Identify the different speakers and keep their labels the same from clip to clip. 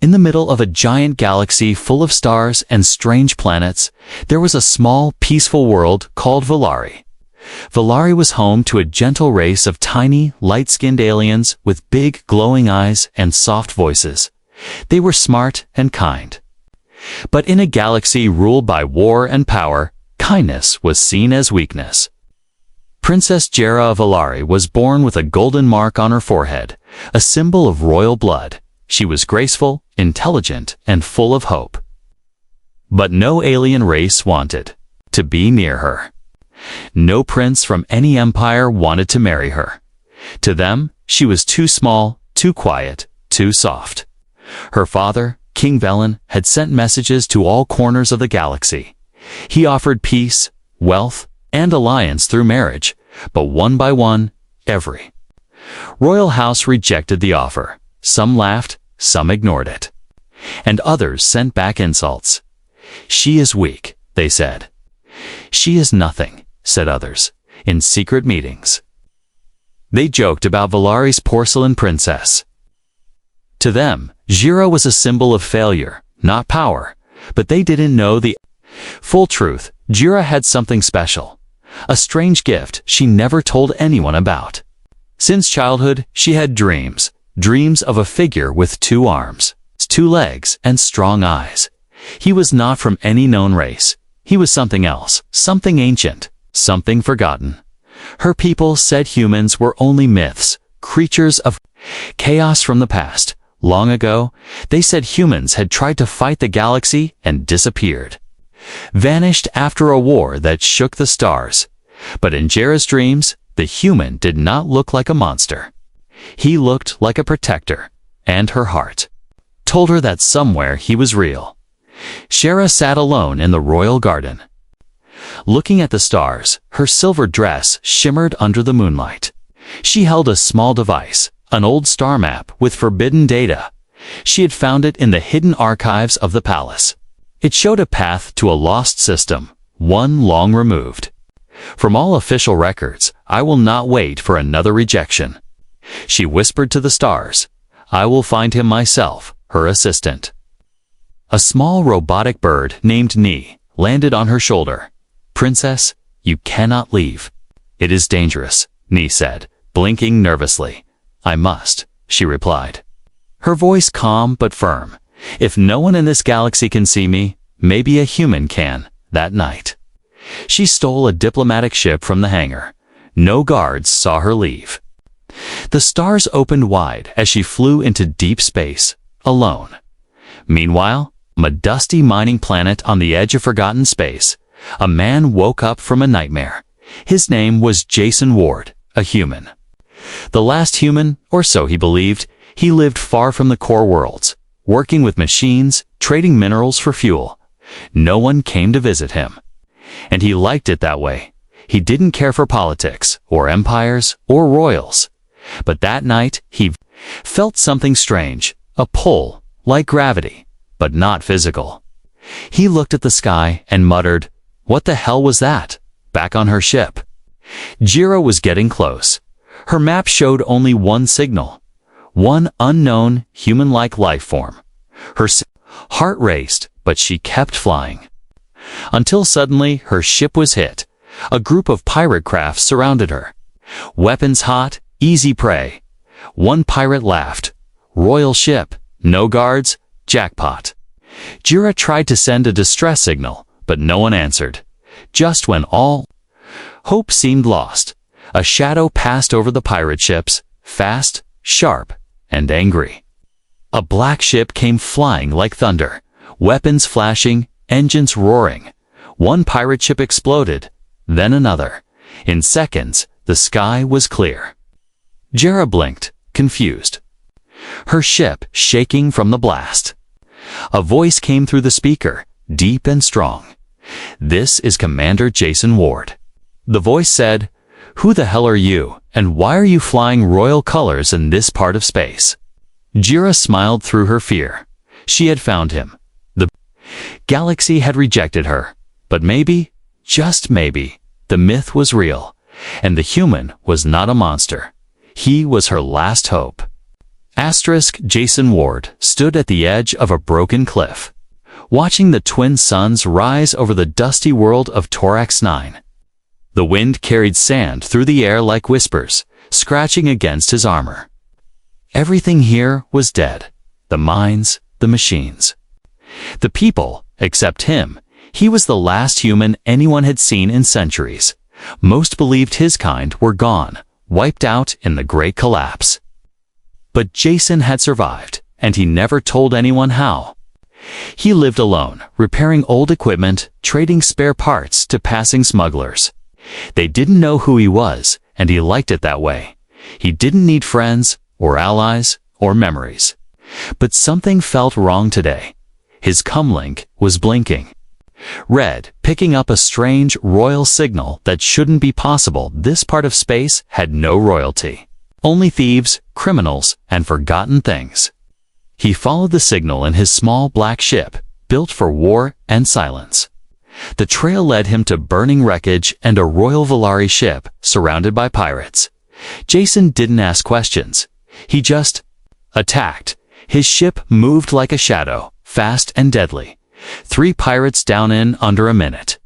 Speaker 1: In the middle of a giant galaxy full of stars and strange planets, there was a small, peaceful world called Valari. Valari was home to a gentle race of tiny, light-skinned aliens with big, glowing eyes and soft voices. They were smart and kind. But in a galaxy ruled by war and power, kindness was seen as weakness. Princess Jera of Valari was born with a golden mark on her forehead, a symbol of royal blood. She was graceful, intelligent, and full of hope. But no alien race wanted to be near her. No prince from any empire wanted to marry her. To them, she was too small, too quiet, too soft. Her father, King Velen, had sent messages to all corners of the galaxy. He offered peace, wealth, and alliance through marriage, but one by one, every royal house rejected the offer. Some laughed, some ignored it, and others sent back insults. "She is weak," they said. "She is nothing," said others, in secret meetings. They joked about Valari's porcelain princess. To them, Jera was a symbol of failure, not power, but they didn't know the full truth. Jera had something special, a strange gift she never told anyone about. Since childhood, she had dreams of a figure with 2 arms, 2 legs, and strong eyes. He was not from any known race. He was something else, something ancient, something forgotten. Her people said humans were only myths, creatures of chaos from the past. Long ago, they said humans had tried to fight the galaxy and disappeared, vanished after a war that shook the stars. But in Jera's dreams, the human did not look like a monster. He looked like a protector, and her heart told her that somewhere he was real. Jera sat alone in the royal garden. Looking at the stars, her silver dress shimmered under the moonlight. She held a small device, an old star map with forbidden data. She had found it in the hidden archives of the palace. It showed a path to a lost system, one long removed from all official records. "I will not wait for another rejection," she whispered to the stars. "I will find him myself," her assistant. A small robotic bird named Ni landed on her shoulder. "Princess, you cannot leave. It is dangerous," Ni said, blinking nervously. "I must," she replied. Her voice calm but firm. "If no one in this galaxy can see me, maybe a human can." That night, she stole a diplomatic ship from the hangar. No guards saw her leave. The stars opened wide as she flew into deep space, alone. Meanwhile, on a dusty mining planet on the edge of forgotten space, a man woke up from a nightmare. His name was Jason Ward, a human. The last human, or so he believed. He lived far from the core worlds, working with machines, trading minerals for fuel. No one came to visit him. And he liked it that way. He didn't care for politics, or empires, or royals. But that night, he felt something strange, a pull, like gravity, but not physical. He looked at the sky and muttered, "What the hell was that?" Back on her ship, Jera was getting close. Her map showed only one signal, one unknown, human-like life form. Her heart raced, but she kept flying. Until suddenly, her ship was hit. A group of pirate craft surrounded her. Weapons hot, easy prey. One pirate laughed. "Royal ship, no guards, jackpot." Jera tried to send a distress signal, but no one answered. Just when all hope seemed lost, a shadow passed over the pirate ships, fast, sharp, and angry. A black ship came flying like thunder, weapons flashing, engines roaring. One pirate ship exploded, then another. In seconds, the sky was clear. Jera blinked, confused, her ship shaking from the blast. A voice came through the speaker, deep and strong. "This is Commander Jason Ward." The voice said, "Who the hell are you, and why are you flying royal colors in this part of space?" Jera smiled through her fear. She had found him. The galaxy had rejected her, but maybe, just maybe, the myth was real, and the human was not a monster. He was her last hope. Jason Ward stood at the edge of a broken cliff, watching the twin suns rise over the dusty world of Torax 9. The wind carried sand through the air like whispers, scratching against his armor. Everything here was dead. The mines, the machines. The people, except him. He was the last human anyone had seen in centuries. Most believed his kind were gone, wiped out in the Great Collapse. But Jason had survived, and he never told anyone how. He lived alone, repairing old equipment, trading spare parts to passing smugglers. They didn't know who he was, and he liked it that way. He didn't need friends, or allies, or memories. But something felt wrong today. His comlink was blinking. Red, picking up a strange royal signal that shouldn't be possible. This part of space had no royalty. Only thieves, criminals, and forgotten things. He followed the signal in his small black ship, built for war and silence. The trail led him to burning wreckage and a Royal Volari ship surrounded by pirates. Jason didn't ask questions. He just attacked. His ship moved like a shadow, fast and deadly. 3 pirates down in under a minute.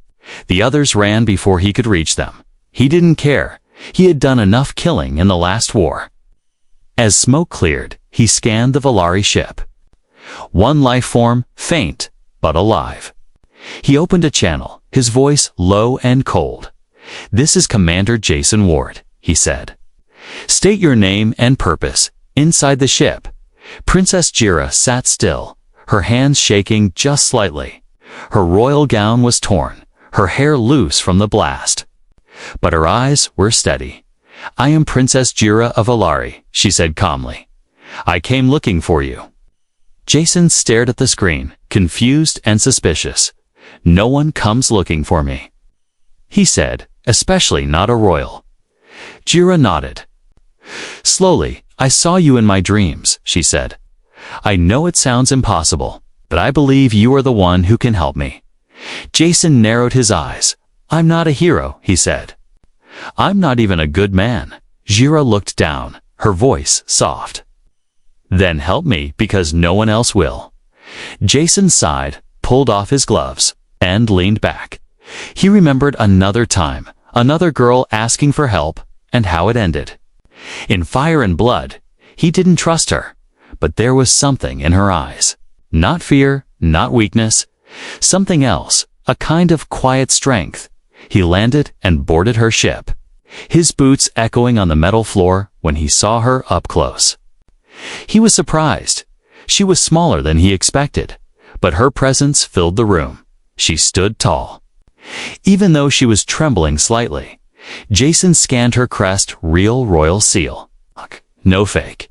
Speaker 1: The others ran before he could reach them. He didn't care. He had done enough killing in the last war. As smoke cleared, he scanned the Volari ship. One life form, faint, but alive. He opened a channel, his voice low and cold. "This is Commander Jason Ward," he said. "State your name and purpose." Inside the ship, Princess Jira sat still, her hands shaking just slightly. Her royal gown was torn, her hair loose from the blast. But her eyes were steady. "I am Princess Jira of Volari," she said calmly. "I came looking for you." Jason stared at the screen, confused and suspicious. "No one comes looking for me," he said, "especially not a royal." Jira nodded. "Slowly, I saw you in my dreams," she said. "I know it sounds impossible, but I believe you are the one who can help me." Jason narrowed his eyes. "I'm not a hero," he said. "I'm not even a good man." Jira looked down, her voice soft. "Then help me because no one else will." Jason sighed, pulled off his gloves, and leaned back. He remembered another time, another girl asking for help, and how it ended. In Fire and Blood, he didn't trust her, but there was something in her eyes. Not fear, not weakness, something else, a kind of quiet strength. He landed and boarded her ship, his boots echoing on the metal floor when he saw her up close. He was surprised. She was smaller than he expected, but her presence filled the room. She stood tall. Even though she was trembling slightly, Jason scanned her crest, real royal seal. "No fake.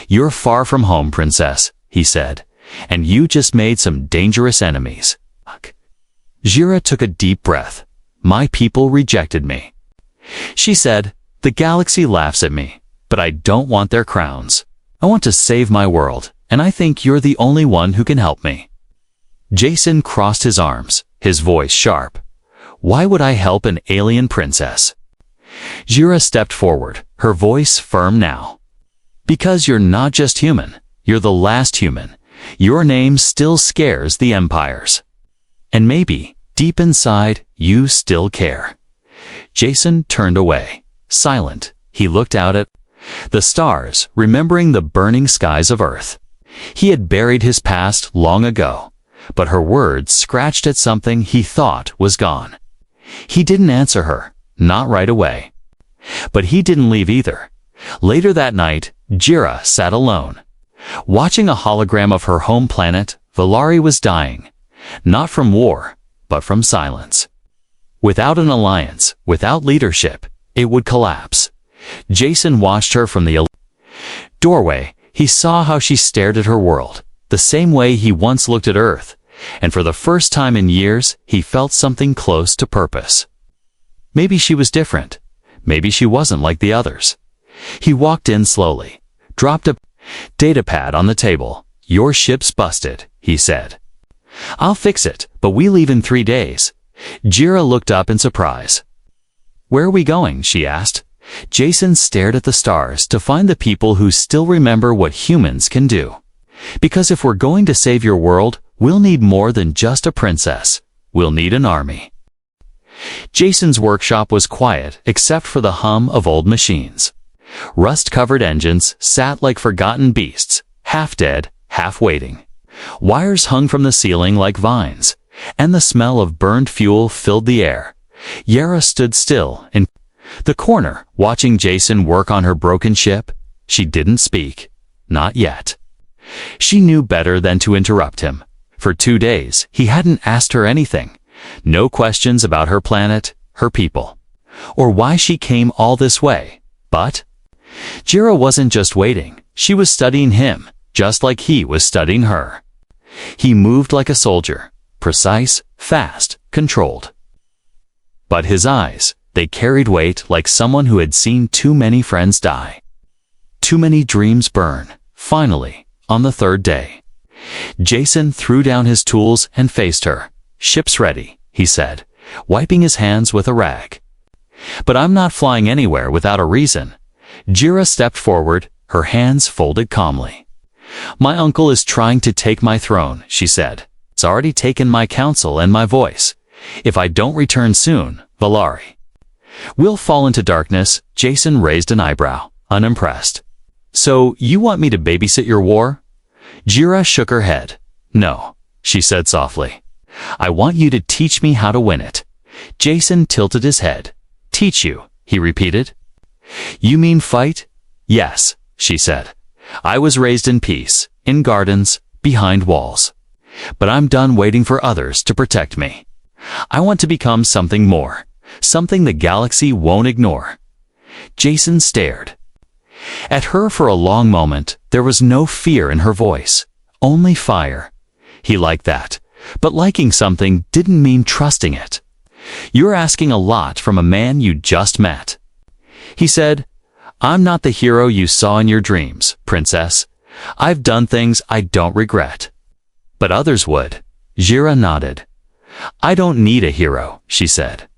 Speaker 1: You're far from home, princess," he said, "and you just made some dangerous enemies." Jira took a deep breath. "My people rejected me," she said. "The galaxy laughs at me, but I don't want their crowns. I want to save my world, and I think you're the only one who can help me." Jason crossed his arms, his voice sharp. "Why would I help an alien princess?" Jira stepped forward, her voice firm now. "Because you're not just human, you're the last human. Your name still scares the empires. And maybe, deep inside, you still care." Jason turned away. Silent, he looked out at the stars, remembering the burning skies of Earth. He had buried his past long ago, but her words scratched at something he thought was gone. He didn't answer her, not right away. But he didn't leave either. Later that night, Jira sat alone. Watching a hologram of her home planet, Volari was dying. Not from war, but from silence. Without an alliance, without leadership, it would collapse. Jason watched her from the doorway. He saw how she stared at her world, the same way he once looked at Earth, and for the first time in years, he felt something close to purpose. Maybe she was different. Maybe she wasn't like the others. He walked in slowly, dropped a datapad on the table. "Your ship's busted," he said. "I'll fix it, but we leave in 3 days." Jira looked up in surprise. "Where are we going?" she asked. Jason stared at the stars to find the people who still remember what humans can do. Because if we're going to save your world, we'll need more than just a princess. We'll need an army. Jason's workshop was quiet except for the hum of old machines. Rust-covered engines sat like forgotten beasts, half dead, half waiting. Wires hung from the ceiling like vines, and the smell of burned fuel filled the air. Yara stood still in the corner, watching Jason work on her broken ship. She didn't speak. Not yet. She knew better than to interrupt him. For 2 days, he hadn't asked her anything. No questions about her planet, her people, or why she came all this way. But Jira wasn't just waiting. She was studying him, just like he was studying her. He moved like a soldier, precise, fast, controlled. But his eyes, they carried weight like someone who had seen too many friends die. Too many dreams burn. Finally, on the 3rd day, Jason threw down his tools and faced her. "Ship's ready," he said, wiping his hands with a rag. "But I'm not flying anywhere without a reason." Jira stepped forward, her hands folded calmly. "My uncle is trying to take my throne," she said. "It's already taken my counsel and my voice. If I don't return soon, Valari." "We'll fall into darkness." Jason raised an eyebrow, unimpressed. "So you want me to babysit your war?" Jira shook her head. "No," she said softly. "I want you to teach me how to win it." Jason tilted his head. "Teach you," he repeated. "You mean fight?" "Yes," she said. "I was raised in peace, in gardens, behind walls. But I'm done waiting for others to protect me. I want to become something more, something the galaxy won't ignore." Jason stared at her for a long moment. There was no fear in her voice, only fire. He liked that, but liking something didn't mean trusting it. "You're asking a lot from a man you just met." He said, "I'm not the hero you saw in your dreams, princess. I've done things I don't regret." "But others would." Jira nodded. "I don't need a hero," she said.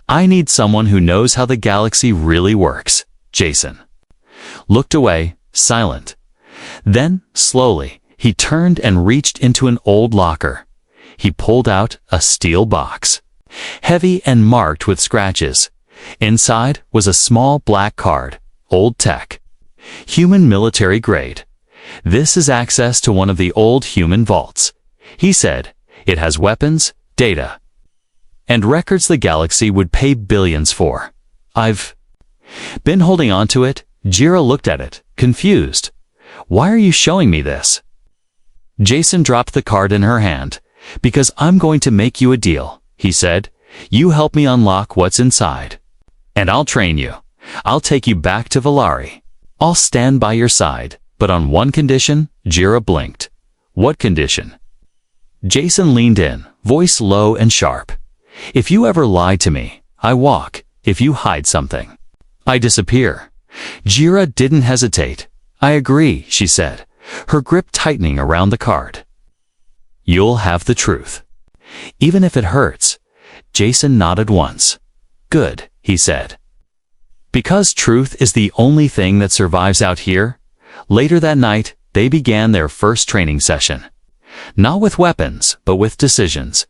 Speaker 1: "I need someone who knows how the galaxy really works." Jason looked away, silent. Then, slowly, he turned and reached into an old locker. He pulled out a steel box, heavy and marked with scratches. Inside was a small black card, old tech, human military grade. "This is access to one of the old human vaults," he said. "It has weapons, data, and records the galaxy would pay billions for. I've been holding on to it." Jira looked at it, confused. "Why are you showing me this?" Jason dropped the card in her hand. "Because I'm going to make you a deal," he said. "You help me unlock what's inside, and I'll train you. I'll take you back to Valari. I'll stand by your side, but on one condition." Jira blinked. "What condition?" Jason leaned in, voice low and sharp. "If you ever lie to me, I walk. If you hide something, I disappear." Jira didn't hesitate. "I agree," she said, her grip tightening around the card. "You'll have the truth, even if it hurts." Jason nodded once. "Good," he said. "Because truth is the only thing that survives out here." Later that night, they began their first training session. Not with weapons, but with decisions.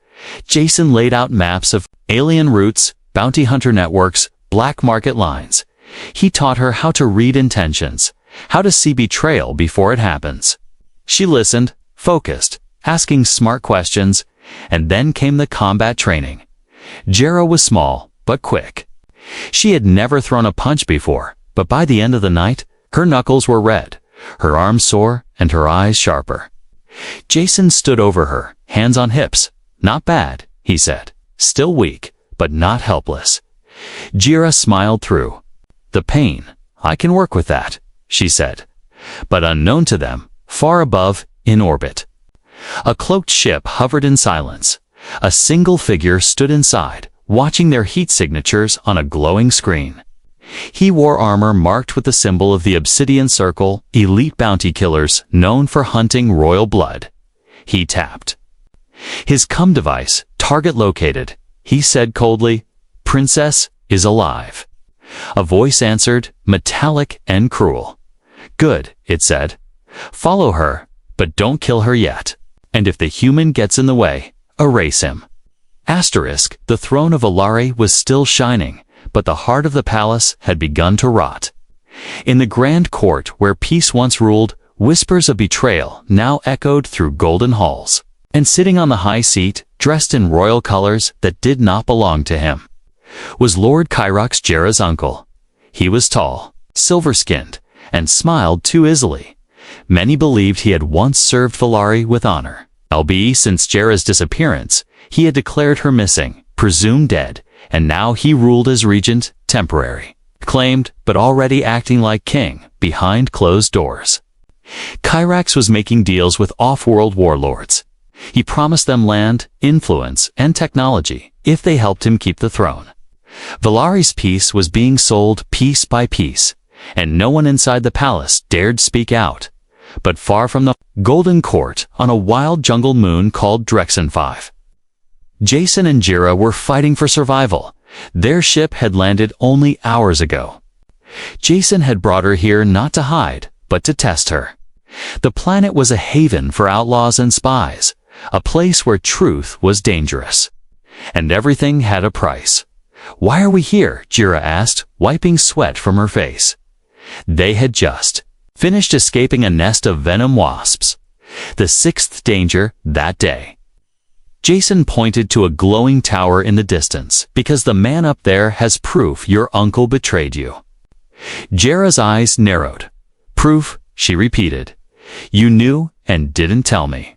Speaker 1: Jason laid out maps of alien routes, bounty hunter networks, black market lines. He taught her how to read intentions, how to see betrayal before it happens. She listened, focused, asking smart questions, and then came the combat training. Jera was small, but quick. She had never thrown a punch before, but by the end of the night, her knuckles were red, her arms sore, and her eyes sharper. Jason stood over her, hands on hips. "Not bad," he said. "Still weak, but not helpless." Jira smiled through. "The pain, I can work with that," she said. But unknown to them, far above, in orbit, a cloaked ship hovered in silence. A single figure stood inside, watching their heat signatures on a glowing screen. He wore armor marked with the symbol of the Obsidian Circle, elite bounty killers known for hunting royal blood. He tapped his comm device, target located. He said coldly, "Princess is alive." A voice answered, metallic and cruel. "Good," it said. "Follow her, but don't kill her yet. And if the human gets in the way, erase him." Asterisk, the throne of Volari was still shining, but the heart of the palace had begun to rot. In the grand court where peace once ruled, whispers of betrayal now echoed through golden halls. And sitting on the high seat, dressed in royal colors that did not belong to him, was Lord Kyrox Jera's uncle. He was tall, silver-skinned, and smiled too easily. Many believed he had once served Volari with honor. Albeit since Jera's disappearance, he had declared her missing, presumed dead, and now he ruled as regent, temporary, claimed, but already acting like king, behind closed doors. Kyrax was making deals with off-world warlords. He promised them land, influence, and technology if they helped him keep the throne. Volari's peace was being sold piece by piece, and no one inside the palace dared speak out. But far from the Golden Court, on a wild jungle moon called Drexen 5, Jason and Jera were fighting for survival. Their ship had landed only hours ago. Jason had brought her here not to hide, but to test her. The planet was a haven for outlaws and spies, a place where truth was dangerous. And everything had a price. "Why are we here?" Jera asked, wiping sweat from her face. They had just finished escaping a nest of venom wasps, the sixth danger that day. Jason pointed to a glowing tower in the distance, "Because the man up there has proof your uncle betrayed you." Jera's eyes narrowed. "Proof?" she repeated. "You knew and didn't tell me."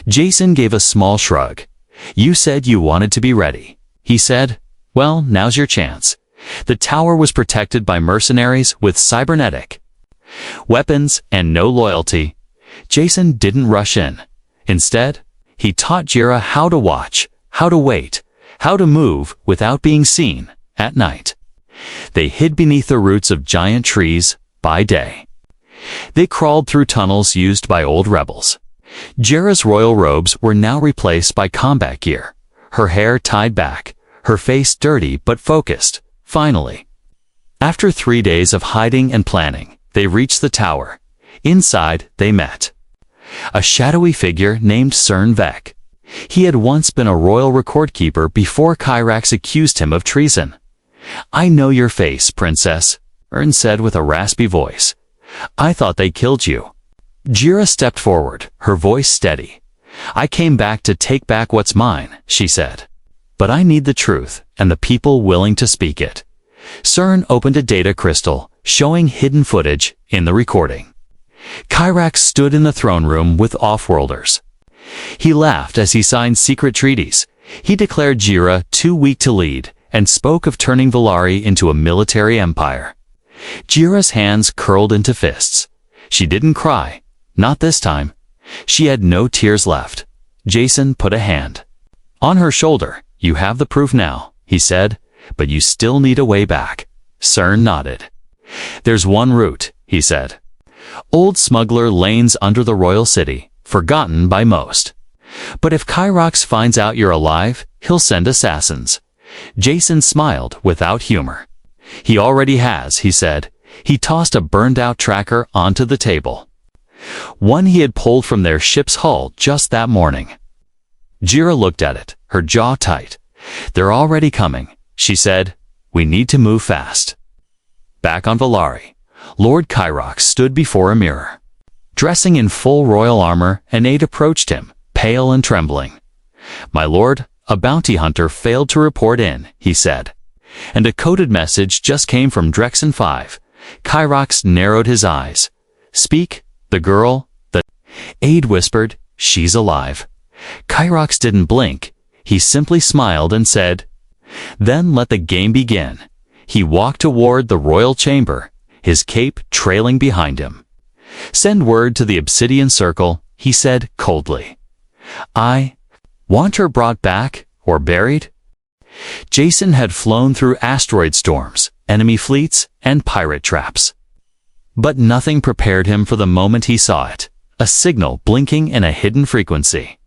Speaker 1: Jason gave a small shrug. "You said you wanted to be ready," he said. "Well, now's your chance." The tower was protected by mercenaries with cybernetic weapons and no loyalty. Jason didn't rush in. Instead, he taught Jera how to watch, how to wait, how to move without being seen at night. They hid beneath the roots of giant trees by day. They crawled through tunnels used by old rebels. Jera's royal robes were now replaced by combat gear, her hair tied back, her face dirty but focused. Finally, after 3 days of hiding and planning, they reached the tower. Inside, they met a shadowy figure named Cern Vec. He had once been a royal record keeper before Kyrax accused him of treason. "I know your face, princess," Cern said with a raspy voice. "I thought they killed you." Jera stepped forward, her voice steady. "I came back to take back what's mine," she said. "But I need the truth, and the people willing to speak it." Cern opened a data crystal, showing hidden footage in the recording. Kyrax stood in the throne room with off-worlders. He laughed as he signed secret treaties. He declared Jera too weak to lead, and spoke of turning Volari into a military empire. Jera's hands curled into fists. She didn't cry. Not this time. She had no tears left. Jason put a hand on her shoulder. "You have the proof now," he said, "but you still need a way back." Cern nodded. "There's one route," he said. "Old smuggler lanes under the royal city, forgotten by most. But if Kyrox finds out you're alive, he'll send assassins." Jason smiled without humor. "He already has," he said. He tossed a burned-out tracker onto the table, one he had pulled from their ship's hull just that morning. Jera looked at it, her jaw tight. "They're already coming," she said. "We need to move fast." Back on Volari, Lord Kyrox stood before a mirror. Dressing in full royal armor, an aide approached him, pale and trembling. "My lord, a bounty hunter failed to report in," he said. And a coded message just came from Drexen 5. Kyrox narrowed his eyes. "Speak, the girl," the aide whispered. "She's alive." Kyrox didn't blink. He simply smiled and said, "Then let the game begin." He walked toward the royal chamber, his cape trailing behind him. "Send word to the Obsidian Circle," he said coldly. "I want her brought back or buried." Jason had flown through asteroid storms, enemy fleets, and pirate traps. But nothing prepared him for the moment he saw it, a signal blinking in a hidden frequency.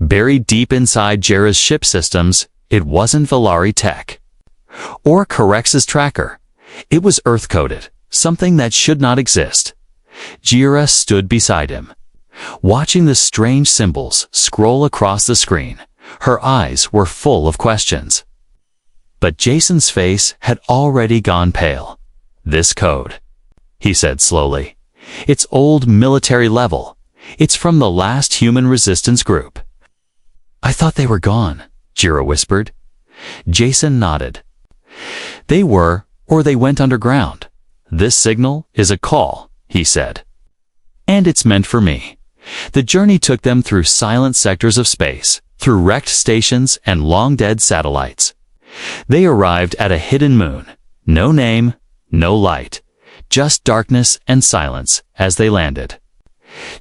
Speaker 1: Buried deep inside Jera's ship systems, it wasn't Volari tech. Or Corex's tracker. It was Earth-coded, something that should not exist. Jira stood beside him, watching the strange symbols scroll across the screen. Her eyes were full of questions. But Jason's face had already gone pale. "This code," he said slowly. "It's old military level. It's from the last human resistance group." "I thought they were gone," Jira whispered. Jason nodded. "They were, or they went underground. This signal is a call," he said. "And it's meant for me." The journey took them through silent sectors of space, through wrecked stations and long-dead satellites. They arrived at a hidden moon. No name, no light, just darkness and silence as they landed.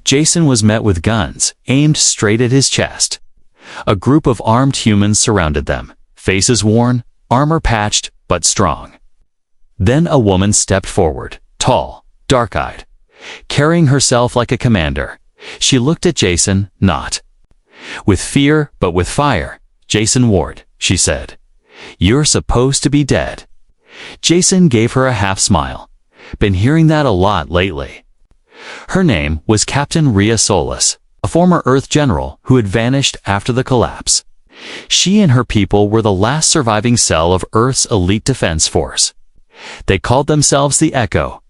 Speaker 1: Jason was met with guns aimed straight at his chest. A group of armed humans surrounded them, faces worn, armor patched, but strong. Then a woman stepped forward, tall, dark-eyed, carrying herself like a commander. She looked at Jason, not with fear, but with fire. "Jason Ward," she said. "You're supposed to be dead." Jason gave her a half-smile. "Been hearing that a lot lately." Her name was Captain Rhea Solis, a former Earth general who had vanished after the collapse. She and her people were the last surviving cell of Earth's elite defense force. They called themselves the Echo.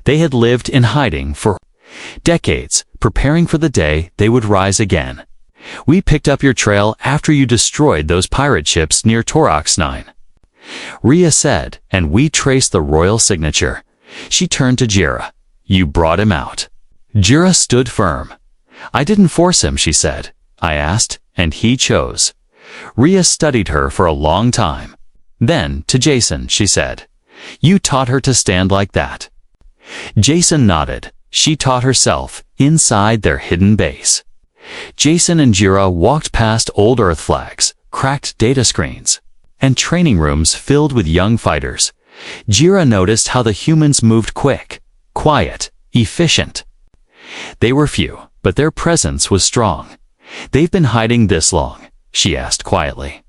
Speaker 1: They had lived in hiding for decades, preparing for the day they would rise again. "We picked up your trail after you destroyed those pirate ships near Torox 9. Rhea said, "and we traced the royal signature." She turned to Jira. "You brought him out." Jira stood firm. "I didn't force him," she said. "I asked, and he chose." Rhea studied her for a long time. Then, to Jason, she said, "You taught her to stand like that." Jason nodded. She taught herself, inside their hidden base. Jason and Jira walked past old Earth flags, cracked data screens, and training rooms filled with young fighters. Jira noticed how the humans moved quick, quiet, efficient. They were few, but their presence was strong. "They've been hiding this long?" she asked quietly.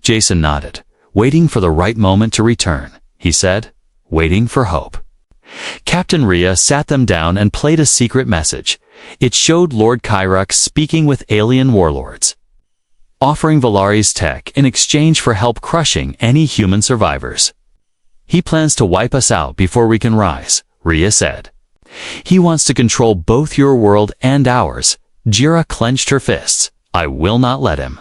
Speaker 1: Jason nodded. "Waiting for the right moment to return," he said. "Waiting for hope." Captain Rhea sat them down and played a secret message. It showed Lord Kyrux speaking with alien warlords, offering Valari's tech in exchange for help crushing any human survivors. "He plans to wipe us out before we can rise," Rhea said. "He wants to control both your world and ours." Jira clenched her fists. "I will not let him."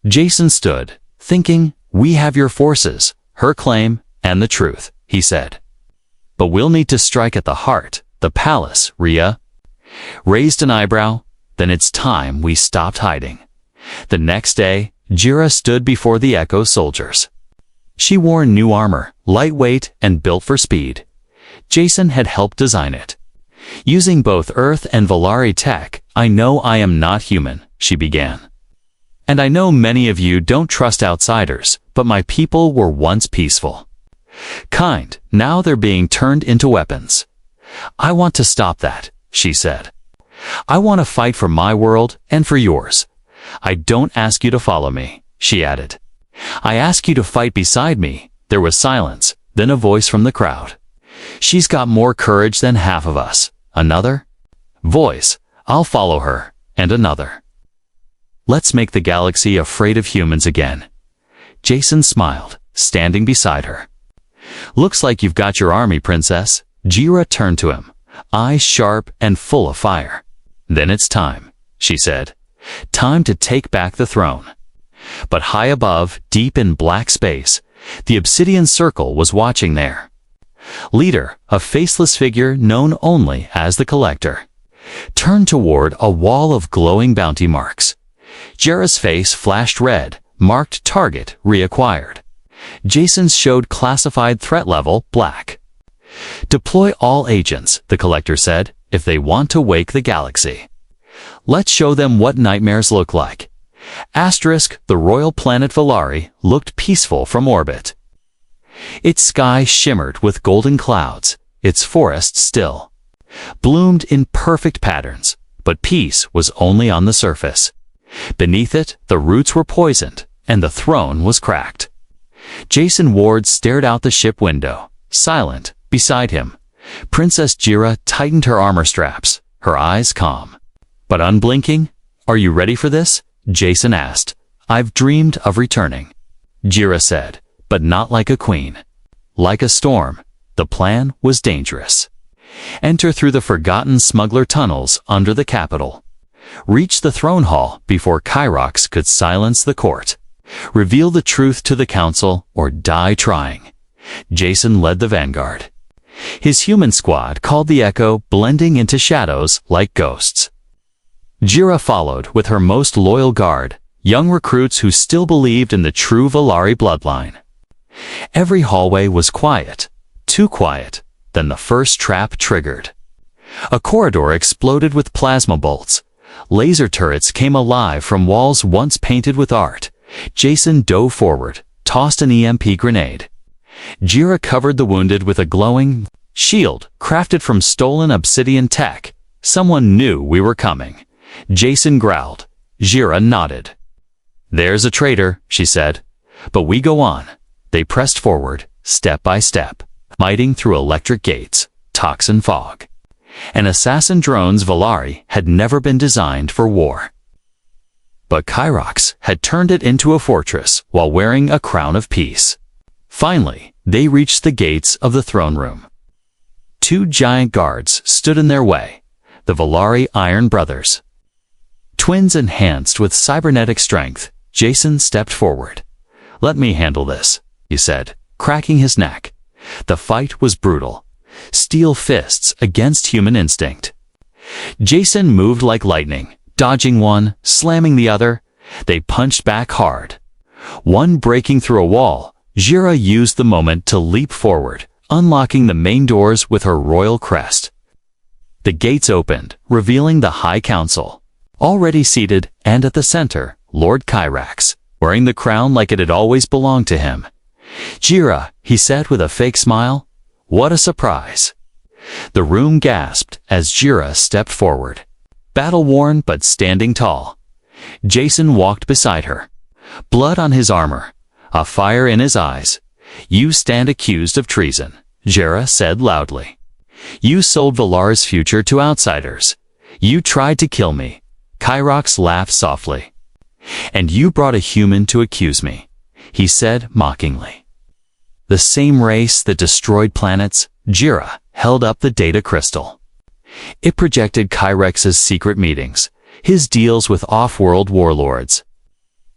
Speaker 1: Jason stood, thinking, "We have your forces, her claim, and the truth," he said. "But we'll need to strike at the heart, the palace." Rhea raised an eyebrow. "Then it's time we stopped hiding." The next day, Jira stood before the Echo soldiers. She wore new armor, lightweight and built for speed. Jason had helped design it. "Using both Earth and Valari tech, I know I am not human," she began. "And I know many of you don't trust outsiders, but my people were once peaceful. Kind, now they're being turned into weapons. I want to stop that," she said. "I want to fight for my world and for yours. I don't ask you to follow me," she added. "I ask you to fight beside me." There was silence, then a voice from the crowd. "She's got more courage than half of us." Another voice. "I'll follow her." And another. "Let's make the galaxy afraid of humans again." Jason smiled, standing beside her. "Looks like you've got your army, princess." Jira turned to him, eyes sharp and full of fire. "Then it's time," she said. "Time to take back the throne." But high above, deep in black space, the Obsidian Circle was watching there. Leader, a faceless figure known only as the Collector, turned toward a wall of glowing bounty marks. Jira's face flashed red, marked target reacquired. Jason's showed classified threat level black. "Deploy all agents," the Collector said, "if they want to wake the galaxy. Let's show them what nightmares look like." Asterisk, the royal planet Valari looked peaceful from orbit. Its sky shimmered with golden clouds, its forests still, bloomed in perfect patterns, but peace was only on the surface. Beneath it, the roots were poisoned, and the throne was cracked. Jason Ward stared out the ship window, silent, beside him. Princess Jira tightened her armor straps, her eyes calm. But unblinking? "Are you ready for this?" Jason asked. "I've dreamed of returning," Jira said, but not like a queen. Like a storm. The plan was dangerous. Enter through the forgotten smuggler tunnels under the capital. Reach the throne hall before Kyrox could silence the court. Reveal the truth to the council or die trying. Jason led the vanguard. His human squad called the Echo, blending into shadows like ghosts. Jira followed with her most loyal guard, young recruits who still believed in the true Volari bloodline. Every hallway was quiet, too quiet. Then the first trap triggered. A corridor exploded with plasma bolts. Laser turrets came alive from walls once painted with art. Jason dove forward, tossed an EMP grenade. Jira covered the wounded with a glowing shield crafted from stolen obsidian tech. Someone knew we were coming. Jason growled. Jira nodded. "There's a traitor," she said. "But we go on." They pressed forward, step by step, mighting through electric gates, toxin fog. An assassin drone's Volari had never been designed for war. But Kyrox had turned it into a fortress while wearing a crown of peace. Finally, they reached the gates of the throne room. Two giant guards stood in their way, the Volari Iron Brothers. Twins enhanced with cybernetic strength, Jason stepped forward. "Let me handle this," he said, cracking his neck. The fight was brutal. Steel fists against human instinct. Jason moved like lightning, dodging one, slamming the other. They punched back hard. One breaking through a wall, Jira used the moment to leap forward, unlocking the main doors with her royal crest. The gates opened, revealing the High Council. Already seated, and at the center, Lord Kyrax, wearing the crown like it had always belonged to him. "Jira," he said with a fake smile. "What a surprise." The room gasped as Jira stepped forward. Battle-worn but standing tall. Jason walked beside her. Blood on his armor, a fire in his eyes. "You stand accused of treason," Jira said loudly. "You sold Volari's future to outsiders. You tried to kill me." Kyrox laughed softly. "And you brought a human to accuse me," he said mockingly. "The same race that destroyed planets." Jira held up the data crystal. It projected Kyrex's secret meetings, his deals with off-world warlords.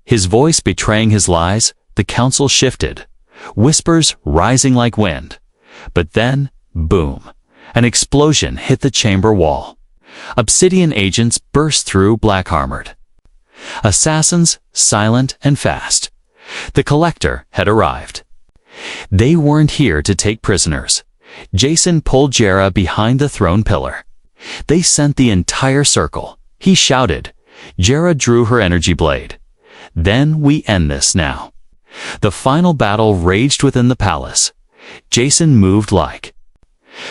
Speaker 1: His voice betraying his lies, the council shifted, whispers rising like wind. But then, boom, an explosion hit the chamber wall. Obsidian agents burst through black-armored. Assassins, silent and fast. The Collector had arrived. They weren't here to take prisoners. Jason pulled Jira behind the throne pillar. They sent the entire circle. He shouted. Jira drew her energy blade. "Then we end this now." The final battle raged within the palace. Jason moved like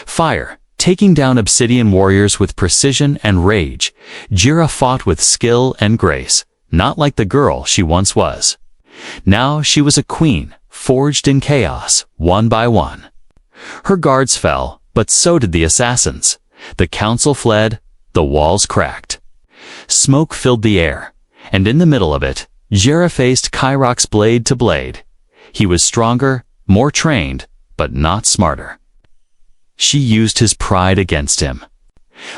Speaker 1: fire, taking down obsidian warriors with precision and rage. Jira fought with skill and grace, not like the girl she once was. Now she was a queen, forged in chaos, one by one. Her guards fell, but so did the assassins. The council fled, the walls cracked. Smoke filled the air, and in the middle of it, Jira faced Kyrox blade to blade. He was stronger, more trained, but not smarter. She used his pride against him,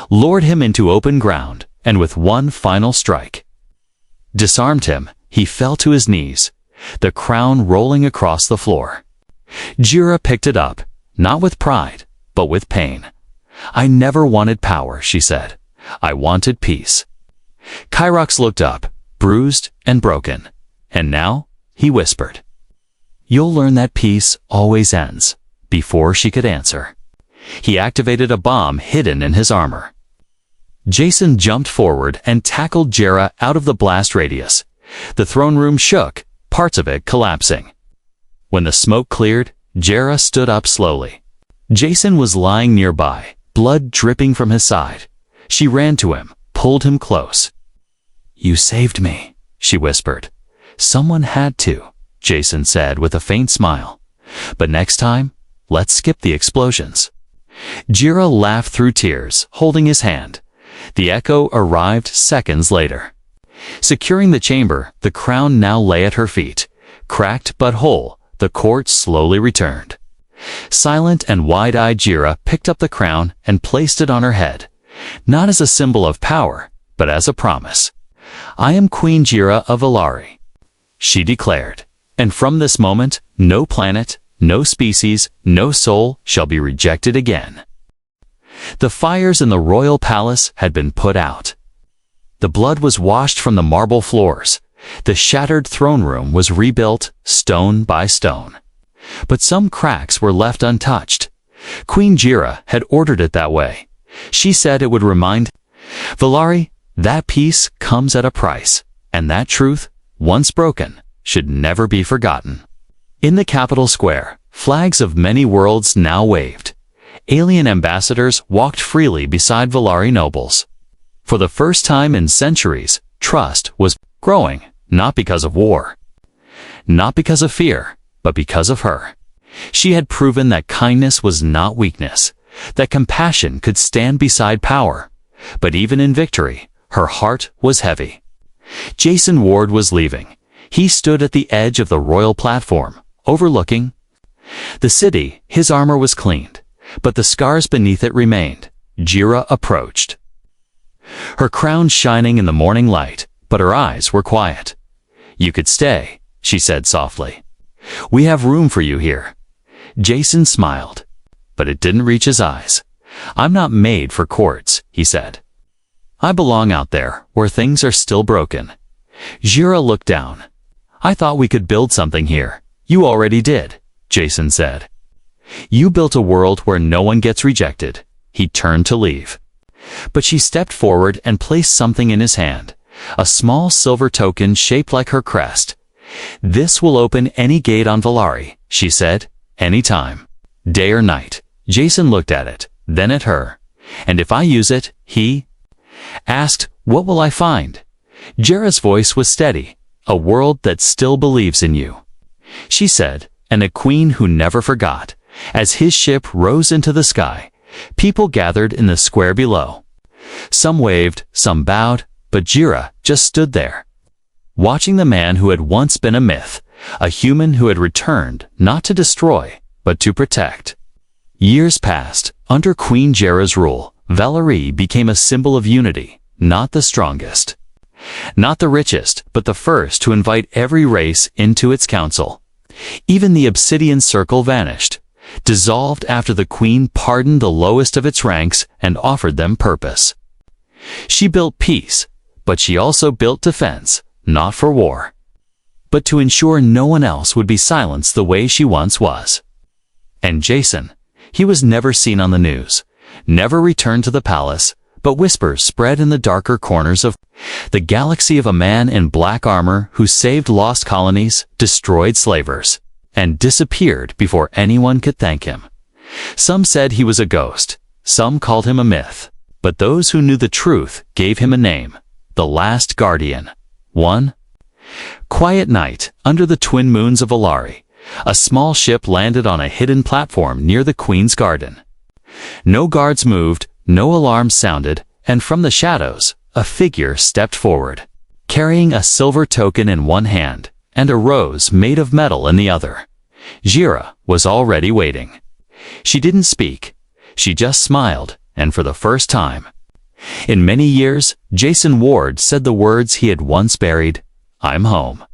Speaker 1: lured him into open ground, and with one final strike, disarmed him. He fell to his knees, the crown rolling across the floor. Jira picked it up, not with pride, but with pain. "I never wanted power," she said. "I wanted peace." Kyrox looked up, bruised and broken. "And now?" he whispered. "You'll learn that peace always ends." Before she could answer, he activated a bomb hidden in his armor. Jason jumped forward and tackled Jira out of the blast radius. The throne room shook, parts of it collapsing. When the smoke cleared, Jira stood up slowly. Jason was lying nearby, blood dripping from his side. She ran to him, pulled him close. "You saved me," she whispered. "Someone had to." Jason said with a faint smile. But next time, let's skip the explosions. Jira laughed through tears, holding his hand. The echo arrived seconds later. Securing the chamber, the crown now lay at her feet. Cracked but whole, the court slowly returned. Silent and wide-eyed Jira picked up the crown and placed it on her head, not as a symbol of power, but as a promise. "I am Queen Jira of Valari," she declared, "and from this moment, no planet, no species, no soul shall be rejected again." The fires in the royal palace had been put out. The blood was washed from the marble floors. The shattered throne room was rebuilt, stone by stone. But some cracks were left untouched. Queen Jira had ordered it that way. She said it would remind Valari that peace comes at a price, and that truth, once broken, should never be forgotten. In the capital square, flags of many worlds now waved. Alien ambassadors walked freely beside Valari nobles. For the first time in centuries, trust was growing, not because of war, not because of fear, but because of her. She had proven that kindness was not weakness, that compassion could stand beside power. But even in victory, her heart was heavy. Jason Ward was leaving. He stood at the edge of the royal platform, overlooking the city. His armor was cleaned, but the scars beneath it remained. Jira approached, her crown shining in the morning light, but her eyes were quiet. "You could stay," she said softly. "We have room for you here." Jason smiled, but it didn't reach his eyes. "I'm not made for courts," he said. "I belong out there, where things are still broken." Jira looked down. "I thought we could build something here." "You already did," Jason said. "You built a world where no one gets rejected." He turned to leave. But she stepped forward and placed something in his hand, a small silver token shaped like her crest. "This will open any gate on Valari," she said, "anytime, day or night." Jason looked at it, then at her. "And if I use it," he asked, "what will I find?" Jira's voice was steady. "A world that still believes in you," she said, "and a queen who never forgot." As his ship rose into the sky, people gathered in the square below. Some waved, some bowed, but Jira just stood there, watching the man who had once been a myth, a human who had returned not to destroy, but to protect. Years passed. Under Queen Jira's rule, Valari became a symbol of unity, not the strongest, not the richest, but the first to invite every race into its council. Even the Obsidian Circle vanished, dissolved after the queen pardoned the lowest of its ranks and offered them purpose. She built peace, but she also built defense, not for war, but to ensure no one else would be silenced the way she once was. And Jason, he was never seen on the news, never returned to the palace, but whispers spread in the darker corners of the galaxy of a man in black armor who saved lost colonies, destroyed slavers, and disappeared before anyone could thank him. Some said he was a ghost, some called him a myth, but those who knew the truth gave him a name, the Last Guardian. One quiet night, under the twin moons of Valari, a small ship landed on a hidden platform near the Queen's garden. No guards moved, no alarms sounded, and from the shadows, a figure stepped forward, carrying a silver token in one hand and a rose made of metal in the other. Jira was already waiting. She didn't speak. She just smiled, and for the first time in many years, Jason Ward said the words he had once buried, "I'm home."